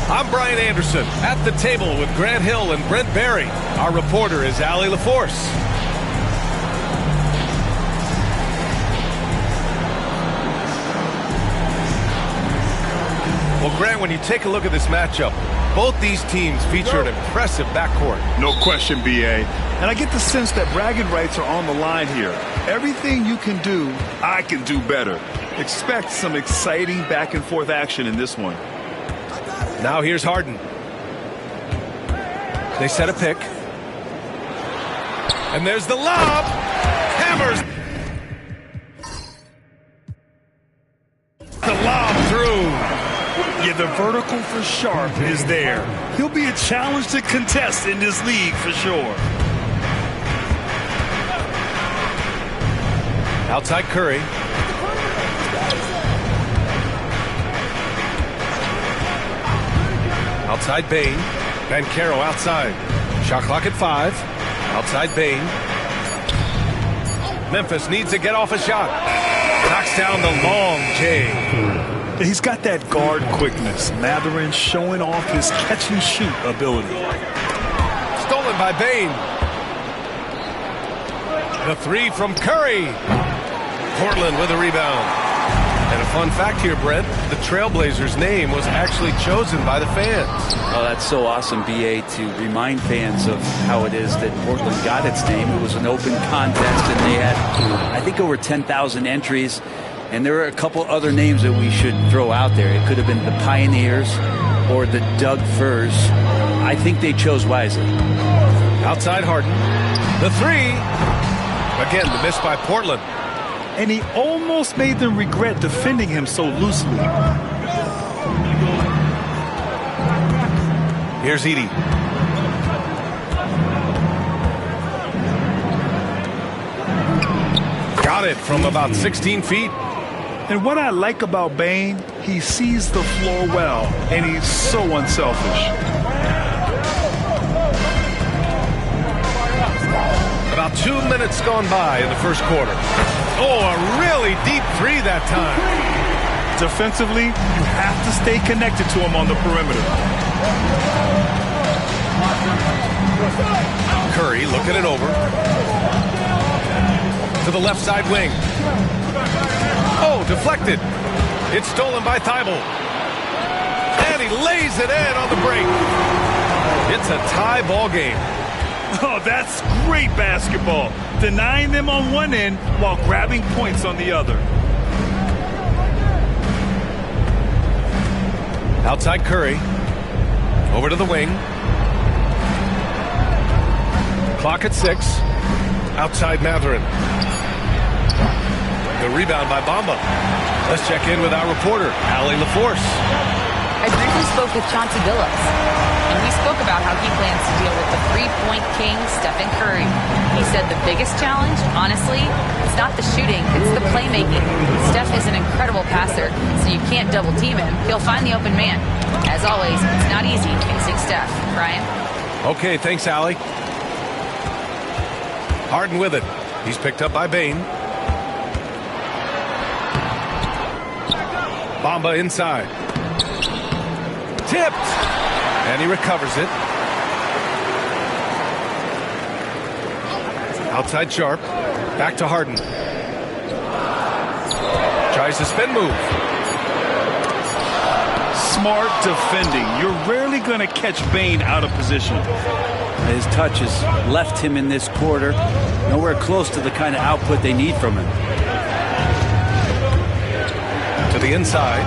I'm Brian Anderson, at the table with Grant Hill and Brent Barry. Our reporter is Allie LaForce. Well, Grant, when you take a look at this matchup, both these teams feature an impressive backcourt. No question, B.A. And I get the sense that bragging rights are on the line here. Everything you can do, I can do better. Expect some exciting back-and-forth action in this one. Now here's Harden. They set a pick. And there's the lob. Hammers. The lob through. Yeah, the vertical for Sharp is there. He'll be a challenge to contest in this league for sure. Outside Curry. Outside Bane. Banchero outside. Shot clock at 5. Outside Bane. Memphis needs to get off a shot. Knocks down the long J. He's got that guard quickness. Mathurin showing off his catch-and-shoot ability. Stolen by Bane. The 3 from Curry. Portland with a rebound. And a fun fact here, Brent, the Trailblazers' name was actually chosen by the fans. Oh, that's so awesome, B.A., to remind fans of how it is that Portland got its name. It was an open contest, and they had, I think, over 10,000 entries. And there are a couple other names that we should throw out there. It could have been the Pioneers or the Doug Furs. I think they chose wisely. Outside Harden. The 3. Again, the miss by Portland. And he almost made them regret defending him so loosely. Here's Edey. Got it from about 16 feet. And what I like about Bane, he sees the floor well, and he's so unselfish. About 2 minutes gone by in the first quarter. Oh, a really deep 3 that time. Defensively, you have to stay connected to him on the perimeter. Curry looking it over. To the left side wing. Oh, deflected. It's stolen by Thibault. And he lays it in on the break. It's a tie ball game. Oh, that's great basketball. Denying them on one end while grabbing points on the other. Outside Curry. Over to the wing. Clock at 6. Outside Mathurin. The rebound by Bamba. Let's check in with our reporter, Allie LaForce. I briefly spoke with Chauncey Billups, and we spoke about how he plans to deal with the three-point king, Stephen Curry. He said the biggest challenge, honestly, it's not the shooting, it's the playmaking. Steph is an incredible passer, so you can't double-team him. He'll find the open man. As always, it's not easy facing Steph. Brian? Okay, thanks, Allie. Harden with it. He's picked up by Bane. Bamba inside. Tipped. And he recovers it. Outside Sharp. Back to Harden. Tries to spin move. Smart defending. You're rarely going to catch Bane out of position. His touch has left him in this quarter nowhere close to the kind of output they need from him. To the inside.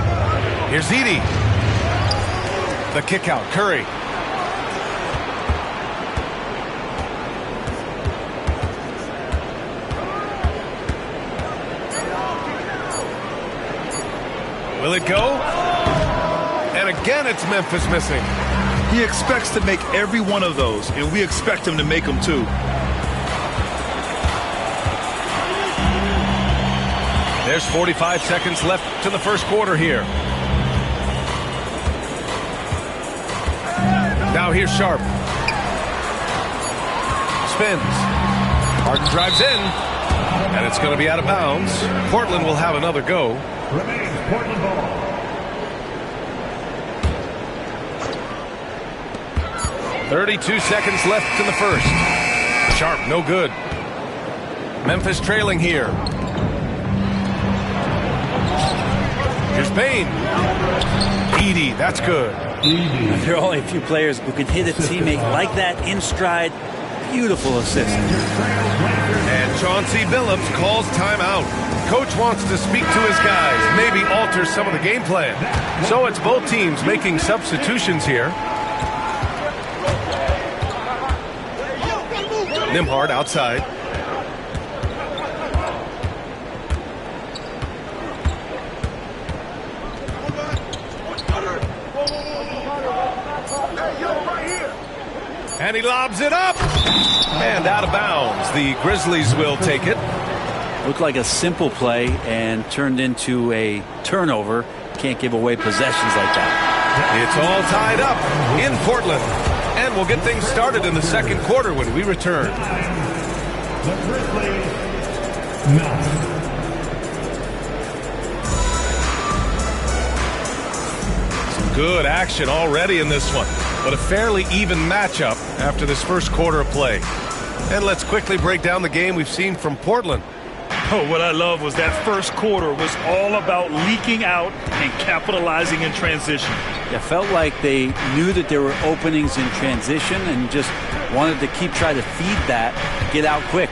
Here's Edey. The kick out. Curry. Will it go? And again, it's Memphis missing. He expects to make every one of those, and we expect him to make them too. There's 45 seconds left to the first quarter here. Now here's Sharp. Spins. Harden drives in. And it's going to be out of bounds. Portland will have another go. Remains Portland ball. .32 seconds left in the first. Sharp, no good. Memphis trailing here. Here's Payne. Edey, that's good. There are only a few players who can hit a teammate like that in stride. Beautiful assist. And Chauncey Billups calls timeout. Coach wants to speak to his guys, maybe alter some of the game plan. So it's both teams making substitutions here. Nembhard outside. And he lobs it up. And out of bounds. The Grizzlies will take it. Looked like a simple play and turned into a turnover. Can't give away possessions like that. It's all tied up in Portland. And we'll get things started in the second quarter when we return. The Grizzlies. Some good action already in this one. But a fairly even matchup after this first quarter of play. And let's quickly break down the game we've seen from Portland. Oh, what I love was that first quarter was all about leaking out and capitalizing in transition. It felt like they knew that there were openings in transition and just wanted to keep trying to feed that, get out quick.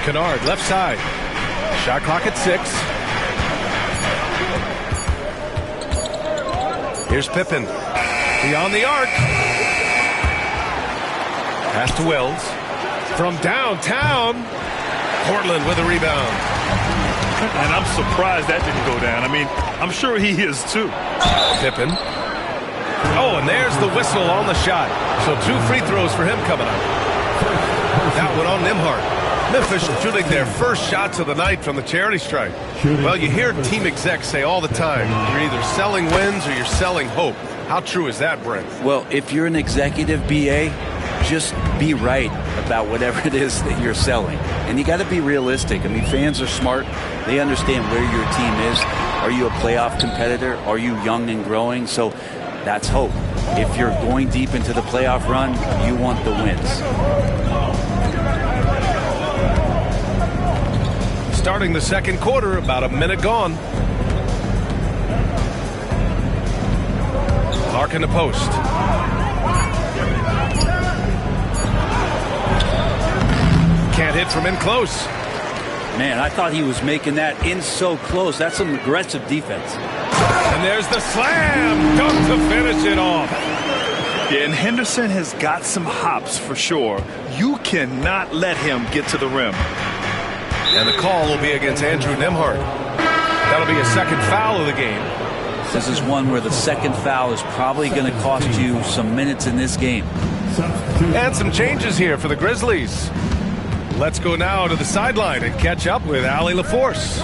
Kennard, left side. Shot clock at 6. Here's Pippen. Beyond the arc. Pass to Wells. From downtown. Portland with a rebound. And I'm surprised that didn't go down. I mean, I'm sure he is too. Pippen. Oh, and there's the whistle on the shot. So 2 free throws for him coming up. That one on Nembhard. Memphis shooting their first shots of the night from the charity stripe. Well, you hear team execs say all the time, you're either selling wins or you're selling hope. How true is that, Brent? Well, if you're an executive BA, just be right about whatever it is that you're selling. And you got to be realistic. I mean, fans are smart. They understand where your team is. Are you a playoff competitor? Are you young and growing? So that's hope. If you're going deep into the playoff run, you want the wins. Starting the second quarter, about a minute gone. Clark in the post. Can't hit from in close. Man, I thought he was making that in so close. That's some aggressive defense. And there's the slam dunk to finish it off. Yeah, and Henderson has got some hops for sure. You cannot let him get to the rim. And the call will be against Andrew Nembhard. That'll be a second foul of the game. This is one where the second foul is probably going to cost you some minutes in this game. And some changes here for the Grizzlies. Let's go now to the sideline and catch up with Allie LaForce.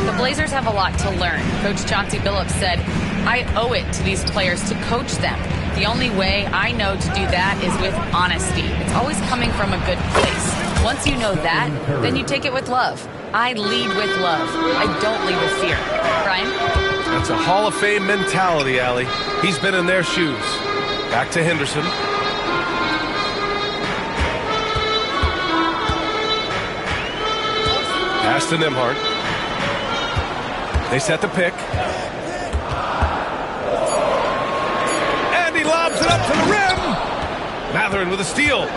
The Blazers have a lot to learn. Coach Chauncey Billups said, I owe it to these players to coach them. The only way I know to do that is with honesty. It's always coming from a good place. Once you know that, then you take it with love. I lead with love. I don't lead with fear. Brian? That's a Hall of Fame mentality, Allie. He's been in their shoes. Back to Henderson. Pass to Nembhard. They set the pick. And he lobs it up to the rim. Mathurin with a steal.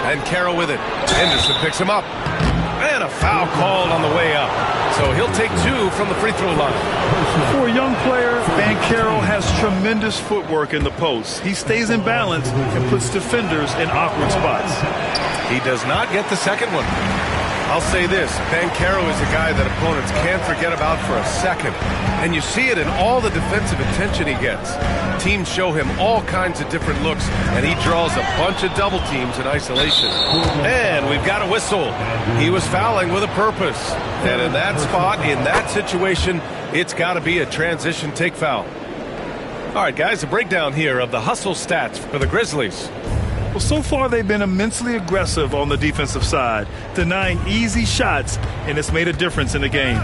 And Carroll with it. Henderson picks him up. And a foul called on the way up. So he'll take 2 from the free throw line. For a young player, Banchero has tremendous footwork in the post. He stays in balance and puts defenders in awkward spots. He does not get the second one. I'll say this, Banchero is a guy that opponents can't forget about for a second. And you see it in all the defensive attention he gets. Teams show him all kinds of different looks, and he draws a bunch of double teams in isolation. And we've got a whistle. He was fouling with a purpose. And in that spot, in that situation, it's got to be a transition take foul. All right, guys, a breakdown here of the hustle stats for the Grizzlies. Well, so far they've been immensely aggressive on the defensive side, denying easy shots, and it's made a difference in the game.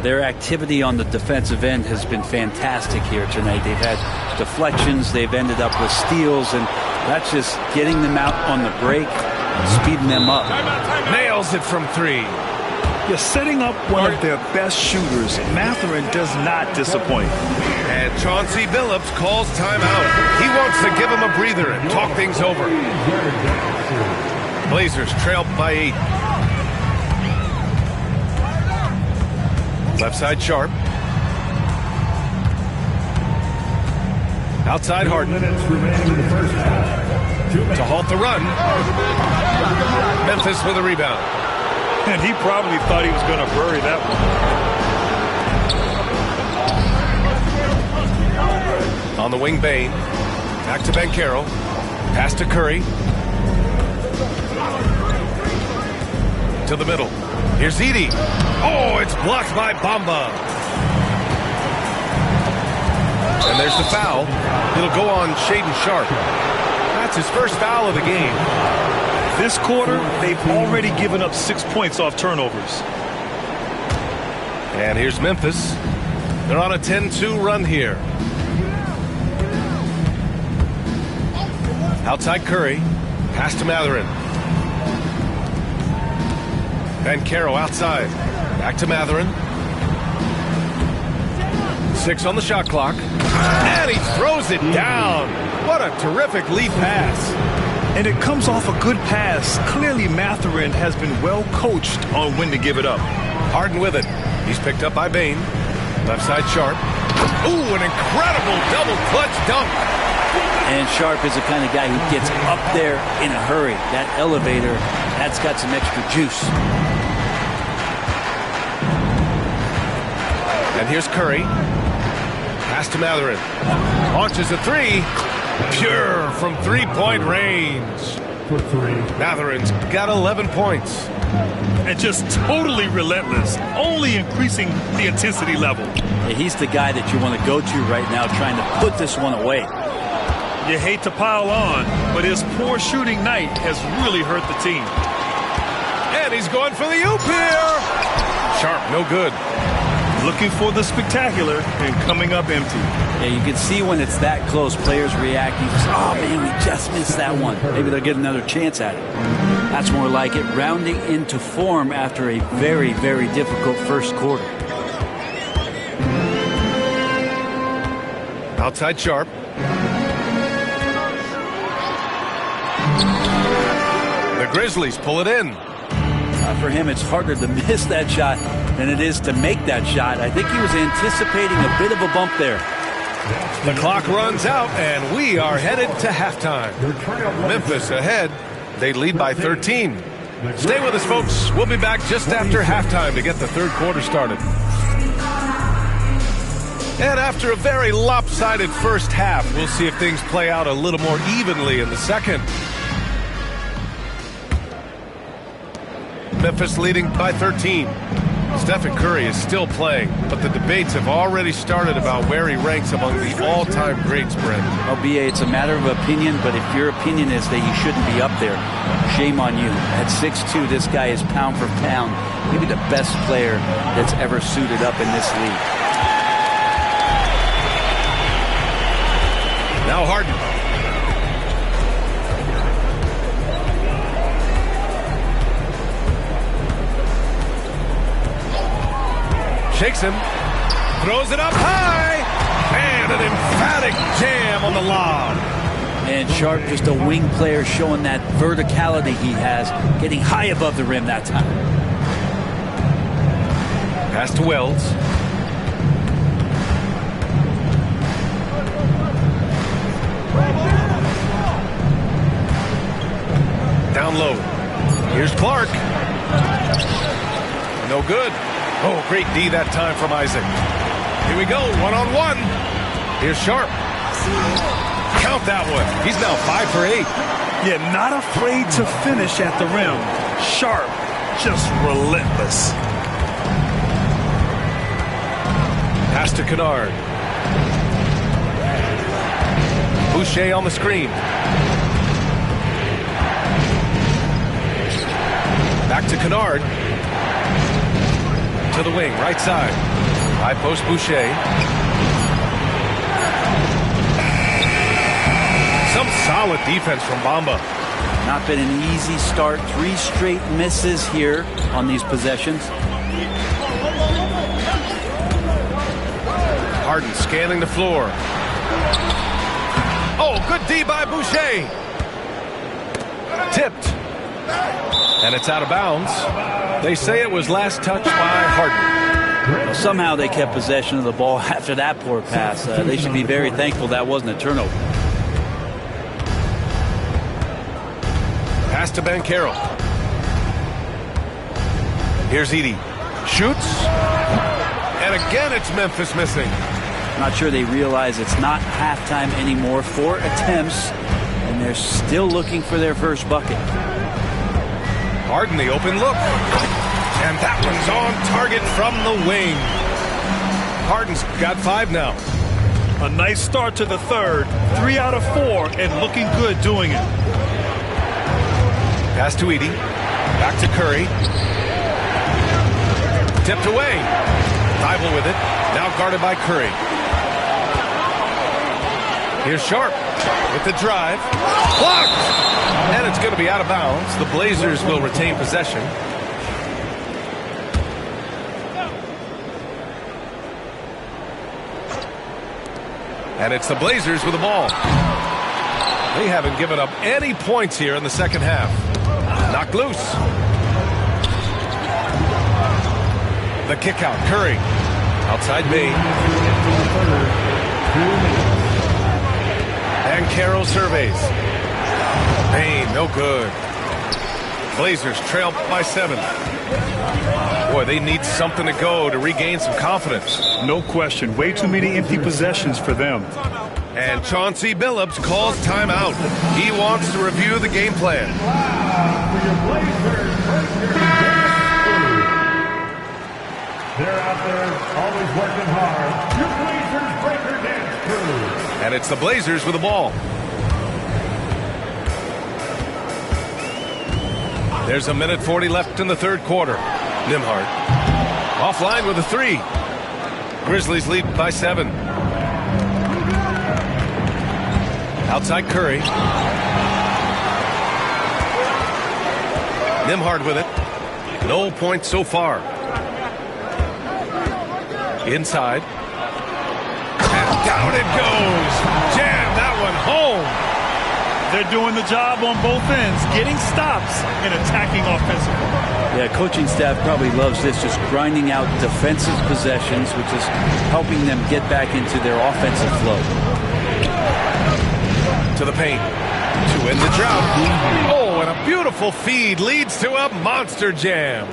Their activity on the defensive end has been fantastic here tonight. They've had deflections, they've ended up with steals, and that's just getting them out on the break, speeding them up. Nails it from three. You're setting up one of their best shooters. Mathurin does not disappoint. And Chauncey Billups calls timeout. He wants to give him a breather and talk things over. Blazers trail by 8. Left side Sharp. Outside Harden. To halt the run. Memphis with a rebound. And he probably thought he was going to bury that one. On the wing, Bane. Back to Banchero. Pass to Curry. To the middle. Here's Edey. Oh, it's blocked by Bamba. And there's the foul. It'll go on Shaedon Sharpe. That's his first foul of the game. This quarter, they've already given up 6 points off turnovers. And here's Memphis. They're on a 10-2 run here. Outside Curry. Pass to Mathurin. Banchero outside. Back to Mathurin. 6 on the shot clock. And he throws it down. What a terrific lead pass. And it comes off a good pass. Clearly, Mathurin has been well coached on when to give it up. Harden with it. He's picked up by Bane. Left side Sharp. Ooh, an incredible double clutch dunk. And Sharpe is the kind of guy who gets up there in a hurry. That elevator, that's got some extra juice. And here's Curry. Pass to Mathurin. Launches a three. Pure from three-point range. Matherin's got 11 points. And just totally relentless, only increasing the intensity level. Yeah, he's the guy that you want to go to right now trying to put this one away. You hate to pile on, but his poor shooting night has really hurt the team. And he's going for the oop here. Sharp, no good. Looking for the spectacular and coming up empty. Yeah, you can see when it's that close, players reacting. Oh, man, we just missed that one. Maybe they'll get another chance at it. That's more like it, rounding into form after a very, very difficult first quarter. Outside Sharp. The Grizzlies pull it in. For him, it's harder to miss that shot than it is to make that shot. I think he was anticipating a bit of a bump there. The clock runs out, and we are headed to halftime. Memphis ahead. They lead by 13. Stay with us, folks. We'll be back just after halftime to get the third quarter started. And after a very lopsided first half, we'll see if things play out a little more evenly in the second. Memphis leading by 13. Stephen Curry is still playing, but the debates have already started about where he ranks among the all-time greats, Brent. Well, B.A., it's a matter of opinion, but if your opinion is that he shouldn't be up there, shame on you. At 6'2", this guy is pound for pound, maybe the best player that's ever suited up in this league. Now Harden. Shakes him, throws it up high, and an emphatic jam on the lob. And Sharpe, just a wing player, showing that verticality he has, getting high above the rim that time. Pass to Wells. Down low. Here's Clark. No good. Oh, great D that time from Isaac. Here we go, one-on-one. Here's Sharp. Count that one. He's now 5 for 8. Yeah, not afraid to finish at the rim. Sharp, just relentless. Pass to Kennard. Boucher on the screen. Back to Kennard. To the wing, right side. High post Boucher. Some solid defense from Bamba. Not been an easy start. 3 straight misses here on these possessions. Harden scanning the floor. Oh, good D by Boucher. Tipped. And it's out of bounds. They say it was last touched by Harden. Well, somehow they kept possession of the ball after that poor pass. They should be very thankful that wasn't a turnover. Pass to Banchero. Here's Edey. Shoots. And again it's Memphis missing. Not sure they realize it's not halftime anymore. 4 attempts, and they're still looking for their first bucket. Harden, the open look. And that one's on target from the wing. Harden's got 5 now. A nice start to the third. 3 out of 4, and looking good doing it. Pass to Edey. Back to Curry. Tipped away. Thibault with it. Now guarded by Curry. Here's Sharp with the drive. Blocked! And it's going to be out of bounds. The Blazers will retain possession. And it's the Blazers with the ball. They haven't given up any points here in the second half. Knocked loose. The kick out. Curry. Outside Bane. And Carroll surveys. Bane, no good. Blazers trail by 7. Boy, they need something to go to regain some confidence. No question. Way too many empty possessions for them. And Chauncey Billups calls timeout. He wants to review the game plan. They're out there always working hard. Your Blazers Breaker Dance Crew. And it's the Blazers with the ball. There's 1:40 left in the third quarter. Nembhard offline with a 3. Grizzlies lead by 7. Outside Curry. Nembhard with it. No points so far. Inside. And down it goes. Jam that one home. They're doing the job on both ends, getting stops and attacking offensively. Yeah, coaching staff probably loves this, just grinding out defensive possessions, which is helping them get back into their offensive flow. To the paint. To end the drought. Oh, and a beautiful feed leads to a monster jam.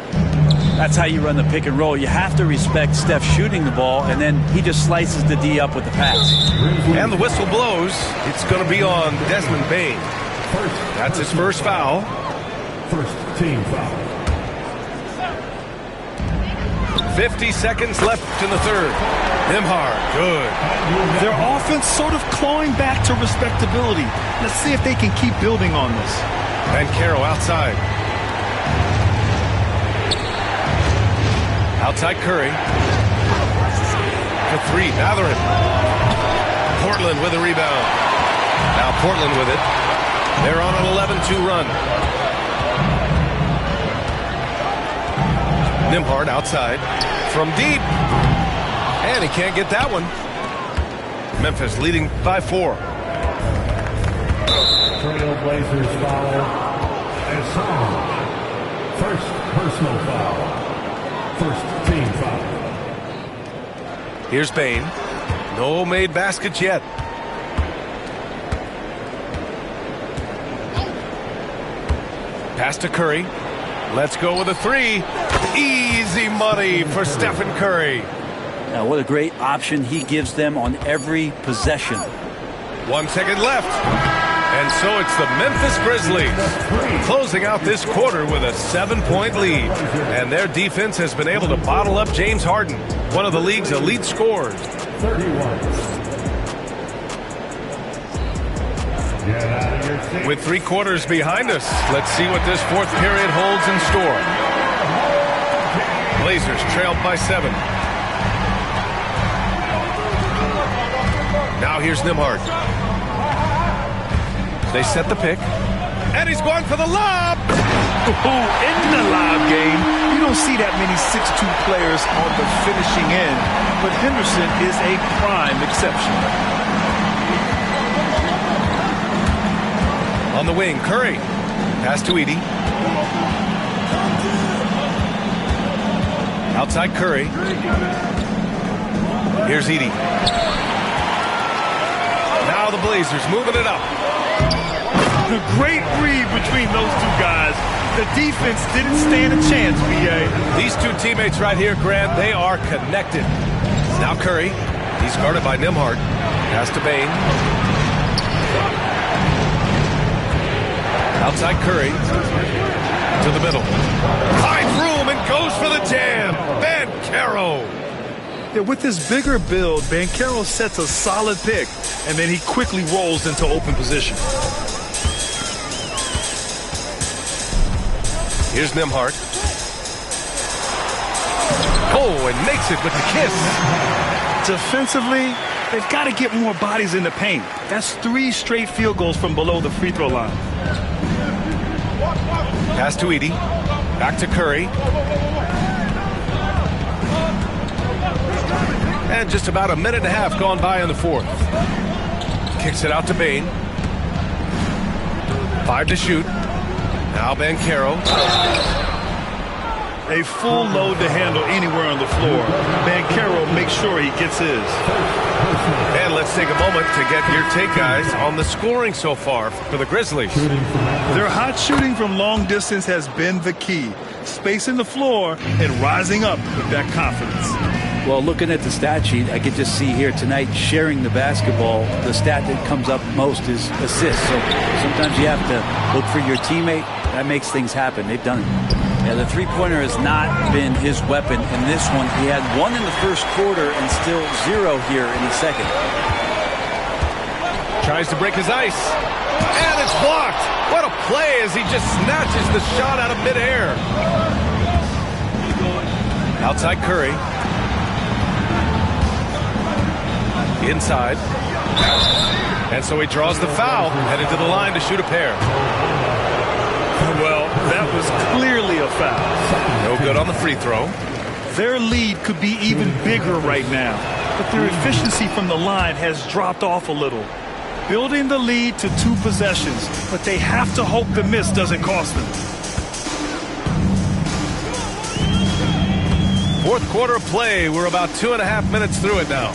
That's how you run the pick and roll. You have to respect Steph shooting the ball, and then he just slices the D up with the pass. And the whistle blows. It's going to be on Desmond Bane. That's his first foul. First team foul. 50 seconds left in the third. Nembhard, good. Their offense sort of clawing back to respectability. Let's see if they can keep building on this. Banchero outside. Outside Curry. For 3, Mathurin. Portland with a rebound. Now Portland with it. They're on an 11-2 run. Nembhard outside. From deep. And he can't get that one. Memphis leading by 4. Trail Blazers foul. And Song. First personal foul. First team foul. Here's Bane. No made baskets yet. Pass to Curry. Let's go with a 3. Easy money for Stephen Curry. Now, what a great option he gives them on every possession. 1 second left. And so it's the Memphis Grizzlies closing out this quarter with a 7-point lead. And their defense has been able to bottle up James Harden, one of the league's elite scorers. 31. With 3 quarters behind us, let's see what this fourth period holds in store. Blazers trailed by 7. Now here's Nembhard. They set the pick. And he's going for the lob. In the lob game, you don't see that many 6'2 players on the finishing end, but Henderson is a prime exception. On the wing, Curry. Pass to Edey. Outside Curry. Here's Edey. Now the Blazers moving it up. The great read between those two guys. The defense didn't stand a chance, B.A. These two teammates right here, Grant, they are connected. Now Curry. He's guarded by Nembhard. Pass to Bane. Outside Curry. To the middle. Finds room and goes for the jam. Banchero. Yeah, with his bigger build, Banchero sets a solid pick, and then he quickly rolls into open position. Here's Nembhard. Oh, and makes it with the kiss. Defensively, they've got to get more bodies in the paint. That's 3 straight field goals from below the free throw line. Pass to Edey. Back to Curry. And just about a minute and a half gone by in the fourth. Kicks it out to Bane. 5 to shoot. Now Banchero. A full load to handle anywhere on the floor. Banchero makes sure he gets his. And let's take a moment to get your take, guys, on the scoring so far for the Grizzlies. Their hot shooting from long distance has been the key. Spacing the floor and rising up with that confidence. Well, looking at the stat sheet, I could just see here tonight sharing the basketball. The stat that comes up most is assists. So sometimes you have to look for your teammate. That makes things happen. They've done it. Yeah, the three-pointer has not been his weapon in this one. He had 1 in the first quarter and still 0 here in the second. Tries to break his ice. And it's blocked. What a play as he just snatches the shot out of midair. Outside Curry. Inside. And so he draws the foul, headed to the line to shoot a pair. Well, that was clearly a foul. No good on the free throw. Their lead could be even bigger right now, but their efficiency from the line has dropped off a little. Building the lead to 2 possessions, but they have to hope the miss doesn't cost them. Fourth quarter of play. We're about 2.5 minutes through it now.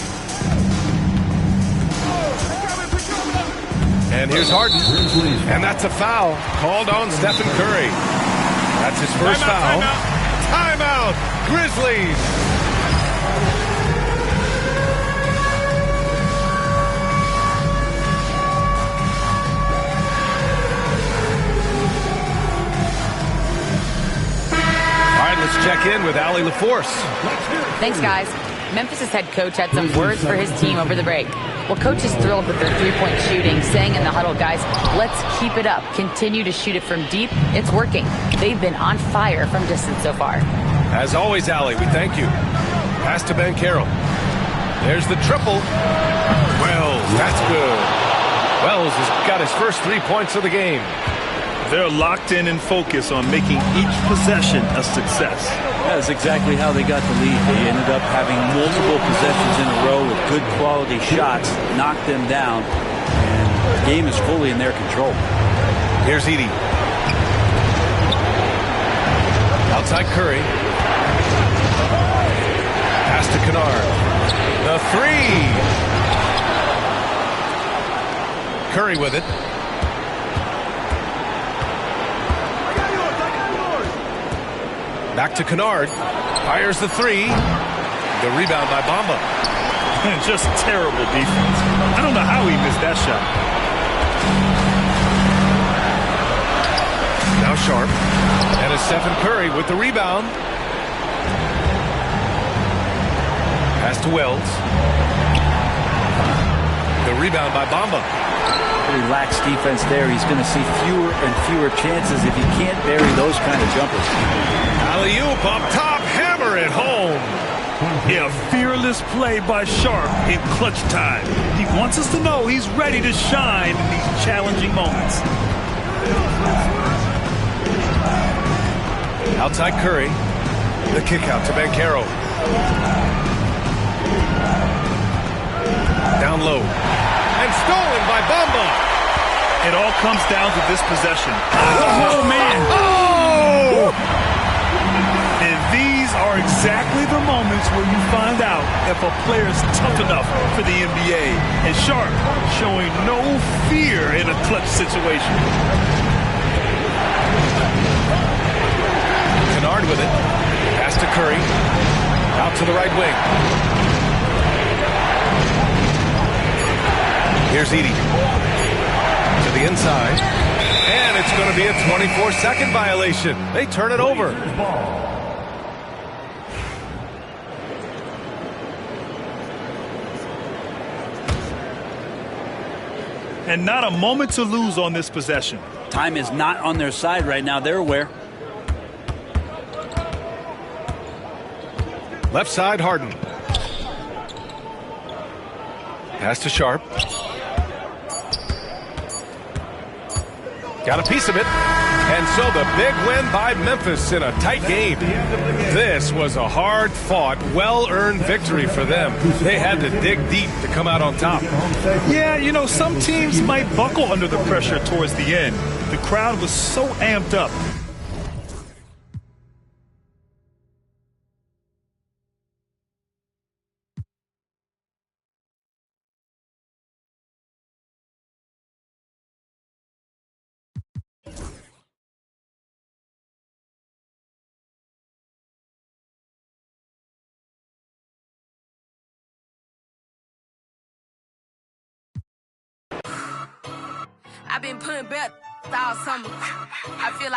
And here's Harden. And that's a foul called on Stephen Curry. That's his first foul. Timeout, Grizzlies. All right, let's check in with Allie LaForce. Thanks, guys. Memphis' head coach had some words for his team over the break. Well, coach is thrilled with their three-point shooting, saying in the huddle, guys, let's keep it up. Continue to shoot it from deep. It's working. They've been on fire from distance so far. As always, Allie, we thank you. Pass to Banchero. There's the triple. Wells, that's good. Wells has got his first 3 points of the game. They're locked in and focused on making each possession a success. That's exactly how they got the lead. They ended up having multiple possessions in a row with good quality shots, knocked them down, and the game is fully in their control. Here's Edey. Outside Curry. Pass to Kennard. The 3. Curry with it. Back to Kennard. Fires the 3. The rebound by Bamba. Just terrible defense. I don't know how he missed that shot. Now Sharp. And it's Stephen Curry with the rebound. Pass to Wells. The rebound by Bamba. Relaxed defense there. He's going to see fewer and fewer chances if he can't bury those kind of jumpers. Alley-oop up top. Hammer it home. Yeah, fearless play by Sharp in clutch time. He wants us to know he's ready to shine in these challenging moments. Outside Curry. The kick out to Banchero. Down low. And stolen by Bamba. It all comes down to this possession. Oh, man. Oh! And these are exactly the moments where you find out if a player is tough enough for the NBA. And Sharp showing no fear in a clutch situation. Kennard with it. Pass to Curry. Out to the right wing. Here's Edey. To the inside. And it's going to be a 24-second violation. They turn it over. And not a moment to lose on this possession. Time is not on their side right now. They're aware. Left side, Harden. Pass to Sharp. Got a piece of it. And so the big win by Memphis in a tight game. This was a hard-fought, well-earned victory for them. They had to dig deep to come out on top. Yeah, you know, some teams might buckle under the pressure towards the end. The crowd was so amped up. I've been putting back all summer. I feel like